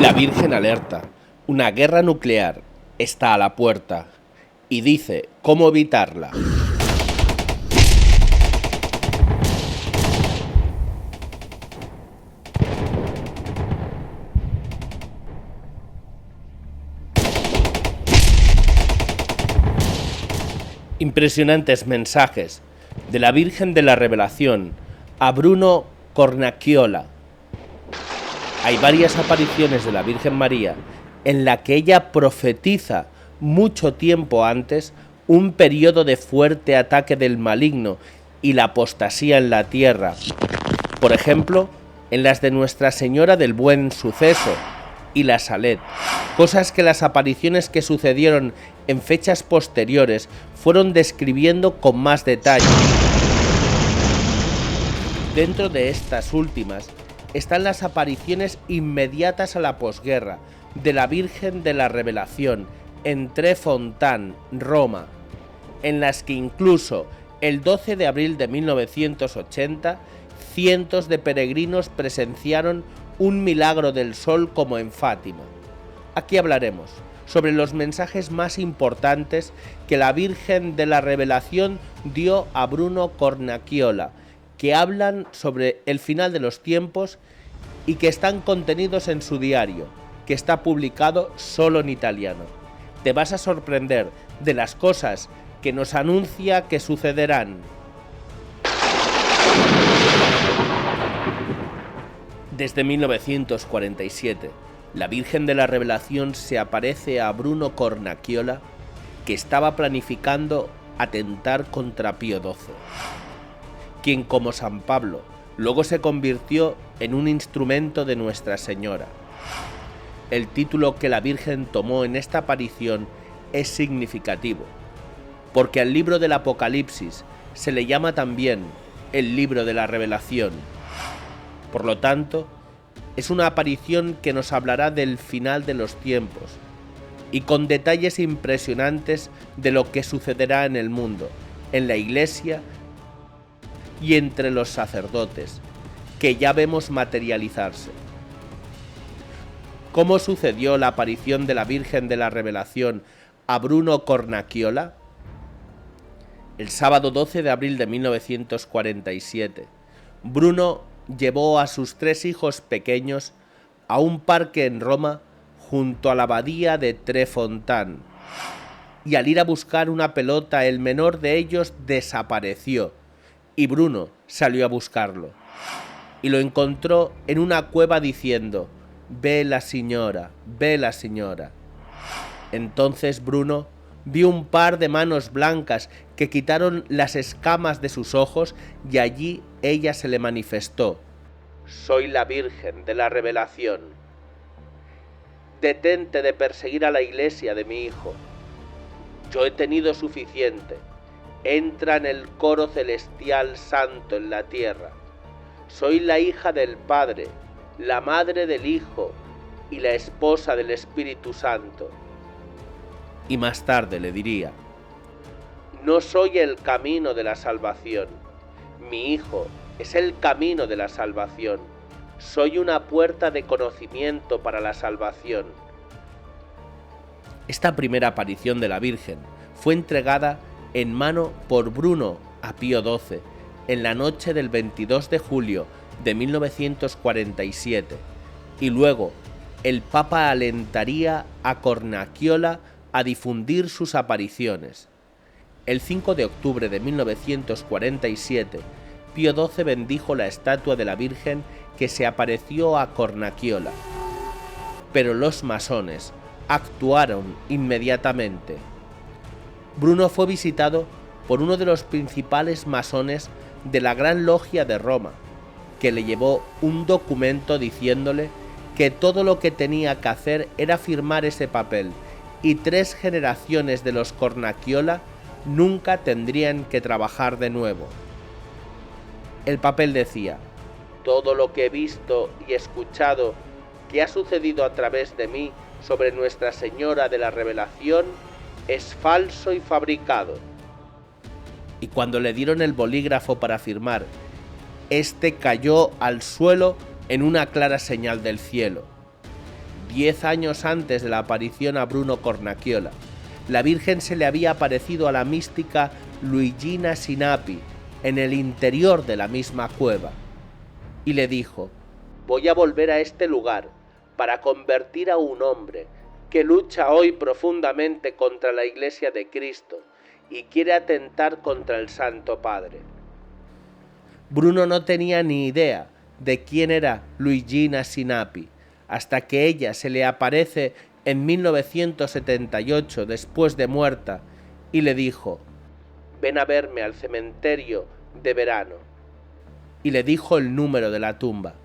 La Virgen alerta, una guerra nuclear está a la puerta y dice cómo evitarla. Impresionantes mensajes de la Virgen de la Revelación a Bruno Cornacchiola. Hay varias apariciones de la Virgen María en la que ella profetiza mucho tiempo antes un periodo de fuerte ataque del maligno y la apostasía en la tierra. Por ejemplo, en las de Nuestra Señora del Buen Suceso y la Salet, cosas que las apariciones que sucedieron en fechas posteriores fueron describiendo con más detalle. Dentro de estas últimas están las apariciones inmediatas a la posguerra de la Virgen de la Revelación en Tre Fontane, Roma, en las que incluso el 12 de abril de 1980 cientos de peregrinos presenciaron un milagro del sol como en Fátima. Aquí hablaremos sobre los mensajes más importantes que la Virgen de la Revelación dio a Bruno Cornacchiola, que hablan sobre el final de los tiempos y que están contenidos en su diario, que está publicado solo en italiano. Te vas a sorprender de las cosas que nos anuncia que sucederán. Desde 1947, la Virgen de la Revelación se aparece a Bruno Cornacchiola, que estaba planificando atentar contra Pío XII, quien, como San Pablo, luego se convirtió en un instrumento de Nuestra Señora. El título que la Virgen tomó en esta aparición es significativo, porque al libro del Apocalipsis se le llama también el libro de la Revelación. Por lo tanto, es una aparición que nos hablará del final de los tiempos y con detalles impresionantes de lo que sucederá en el mundo, en la Iglesia y entre los sacerdotes, que ya vemos materializarse. ¿Cómo sucedió la aparición de la Virgen de la Revelación a Bruno Cornacchiola? El sábado 12 de abril de 1947, Bruno llevó a sus 3 hijos pequeños a un parque en Roma junto a la abadía de Tre Fontane, y al ir a buscar una pelota el menor de ellos desapareció y Bruno salió a buscarlo y lo encontró en una cueva diciendo: «Ve la señora, ve la señora». Entonces Bruno vio un par de manos blancas que quitaron las escamas de sus ojos y allí ella se le manifestó: «Soy la Virgen de la Revelación. Detente de perseguir a la iglesia de mi hijo. Yo he tenido suficiente. Entra en el coro celestial santo en la tierra. Soy la hija del Padre, la madre del Hijo y la esposa del Espíritu Santo». Y más tarde le diría: «No soy el camino de la salvación. Mi hijo es el camino de la salvación. Soy una puerta de conocimiento para la salvación». Esta primera aparición de la Virgen fue entregada en mano por Bruno a Pío XII en la noche del 22 de julio de 1947, y luego el Papa alentaría a Cornacchiola a difundir sus apariciones. El 5 de octubre de 1947, Pío XII bendijo la estatua de la Virgen que se apareció a Cornacchiola, pero los masones actuaron inmediatamente. Bruno fue visitado por uno de los principales masones de la Gran Logia de Roma, que le llevó un documento diciéndole que todo lo que tenía que hacer era firmar ese papel y 3 generaciones de los Cornacchiola nunca tendrían que trabajar de nuevo. El papel decía: «Todo lo que he visto y escuchado que ha sucedido a través de mí sobre Nuestra Señora de la Revelación es falso y fabricado». Y cuando le dieron el bolígrafo para firmar, este cayó al suelo en una clara señal del cielo. 10 años antes de la aparición a Bruno Cornacchiola, la Virgen se le había aparecido a la mística Luigina Sinapi en el interior de la misma cueva y le dijo: voy a volver a este lugar para convertir a un hombre que lucha hoy profundamente contra la Iglesia de Cristo y quiere atentar contra el Santo Padre. Bruno no tenía ni idea de quién era Luigina Sinapi, hasta que ella se le aparece en 1978 después de muerta y le dijo: ven a verme al cementerio de verano. Y le dijo el número de la tumba.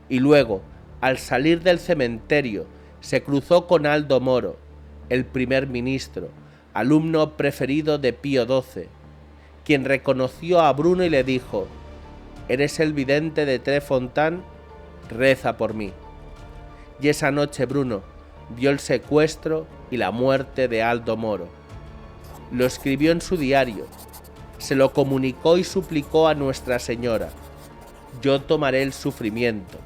Y luego, al salir del cementerio, se cruzó con Aldo Moro, el primer ministro, alumno preferido de Pío XII, quien reconoció a Bruno y le dijo: ¿eres el vidente de Trefontaine? Reza por mí. Y esa noche Bruno vio el secuestro y la muerte de Aldo Moro. Lo escribió en su diario, se lo comunicó y suplicó a Nuestra Señora: yo tomaré el sufrimiento,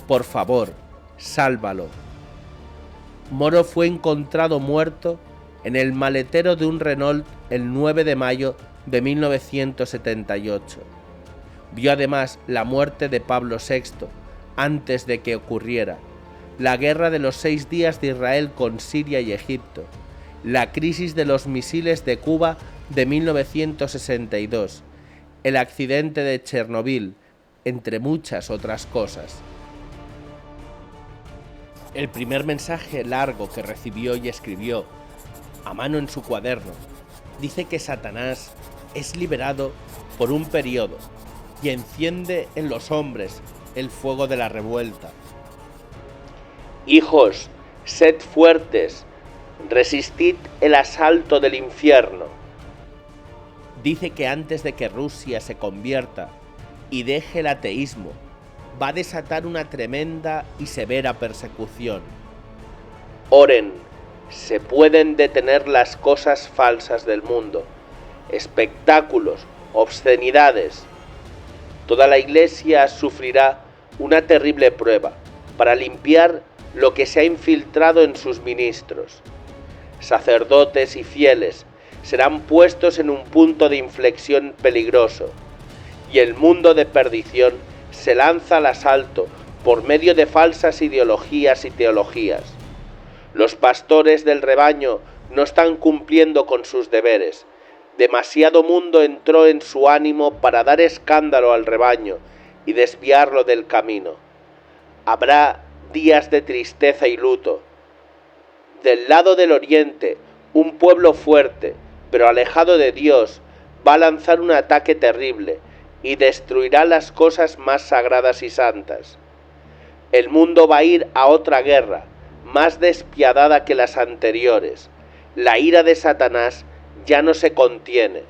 por favor, sálvalo. Moro fue encontrado muerto en el maletero de un Renault el 9 de mayo de 1978. Vio además la muerte de Pablo VI antes de que ocurriera, la guerra de los 6 días de Israel con Siria y Egipto, la crisis de los misiles de Cuba de 1962, el accidente de Chernobyl, entre muchas otras cosas. El primer mensaje largo que recibió y escribió a mano en su cuaderno dice que Satanás es liberado por un periodo y enciende en los hombres el fuego de la revuelta. Hijos, sed fuertes, resistid el asalto del infierno. Dice que antes de que Rusia se convierta y deje el ateísmo, va a desatar una tremenda y severa persecución. Oren, se pueden detener las cosas falsas del mundo, espectáculos, obscenidades. Toda la Iglesia sufrirá una terrible prueba para limpiar lo que se ha infiltrado en sus ministros. Sacerdotes y fieles serán puestos en un punto de inflexión peligroso, y el mundo de perdición se lanza al asalto por medio de falsas ideologías y teologías. Los pastores del rebaño no están cumpliendo con sus deberes. Demasiado mundo entró en su ánimo para dar escándalo al rebaño y desviarlo del camino. Habrá días de tristeza y luto. Del lado del oriente, un pueblo fuerte, pero alejado de Dios, va a lanzar un ataque terrible y destruirá las cosas más sagradas y santas. El mundo va a ir a otra guerra, más despiadada que las anteriores. La ira de Satanás ya no se contiene.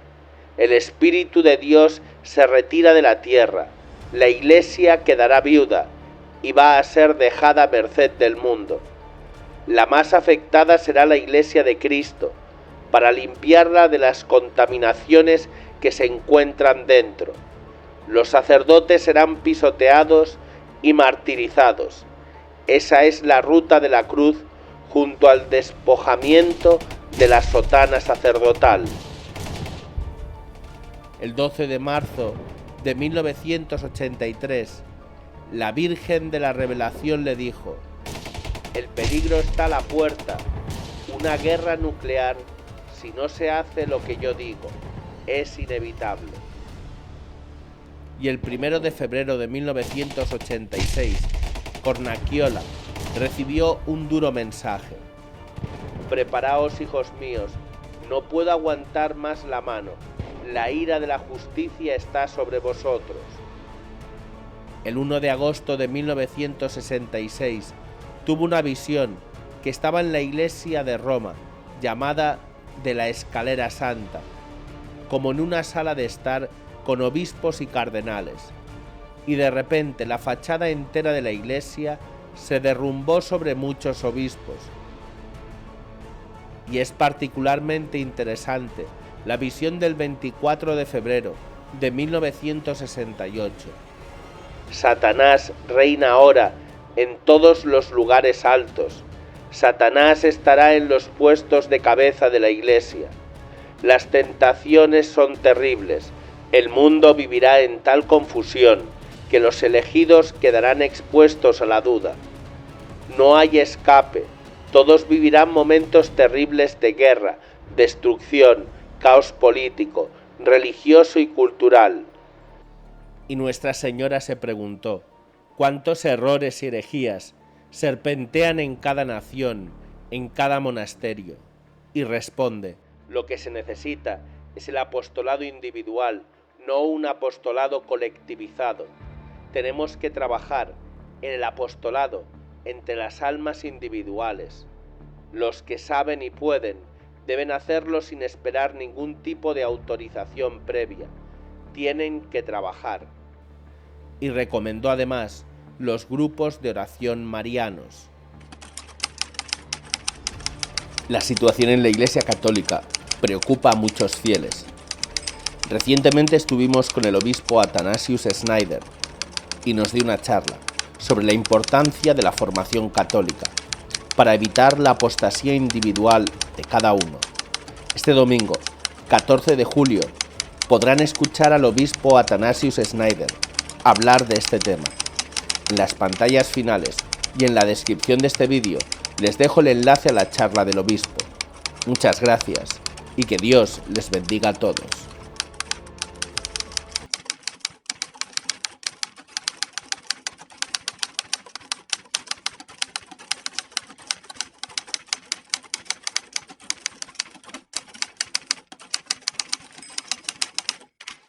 El Espíritu de Dios se retira de la tierra. La Iglesia quedará viuda y va a ser dejada a merced del mundo. La más afectada será la Iglesia de Cristo, para limpiarla de las contaminaciones que se encuentran dentro. Los sacerdotes serán pisoteados y martirizados. Esa es la ruta de la cruz junto al despojamiento de la sotana sacerdotal. El 12 de marzo de 1983, la Virgen de la Revelación le dijo: el peligro está a la puerta, una guerra nuclear, si no se hace lo que yo digo, es inevitable. Y el 1 de febrero de 1986, Cornacchiola recibió un duro mensaje: preparaos, hijos míos, no puedo aguantar más la mano, la ira de la justicia está sobre vosotros. El 1 de agosto de 1966 tuvo una visión que estaba en la iglesia de Roma, llamada de la Escalera Santa, como en una sala de estar con obispos y cardenales, y de repente la fachada entera de la iglesia se derrumbó sobre muchos obispos. Y es particularmente interesante la visión del 24 de febrero de 1968. Satanás reina ahora en todos los lugares altos. Satanás estará en los puestos de cabeza de la Iglesia. Las tentaciones son terribles. El mundo vivirá en tal confusión que los elegidos quedarán expuestos a la duda. No hay escape. Todos vivirán momentos terribles de guerra, destrucción, caos político, religioso y cultural. Y Nuestra Señora se preguntó: ¿cuántos errores y herejías serpentean en cada nación, en cada monasterio? Y responde: lo que se necesita es el apostolado individual, no un apostolado colectivizado. Tenemos que trabajar en el apostolado entre las almas individuales. Los que saben y pueden deben hacerlo sin esperar ningún tipo de autorización previa. Tienen que trabajar. Y recomendó además los grupos de oración marianos. La situación en la Iglesia Católica preocupa a muchos fieles. Recientemente estuvimos con el obispo Athanasius Schneider y nos dio una charla sobre la importancia de la formación católica para evitar la apostasía individual de cada uno. Este domingo, 14 de julio, podrán escuchar al obispo Athanasius Schneider hablar de este tema. En las pantallas finales y en la descripción de este vídeo les dejo el enlace a la charla del obispo. Muchas gracias y que Dios les bendiga a todos.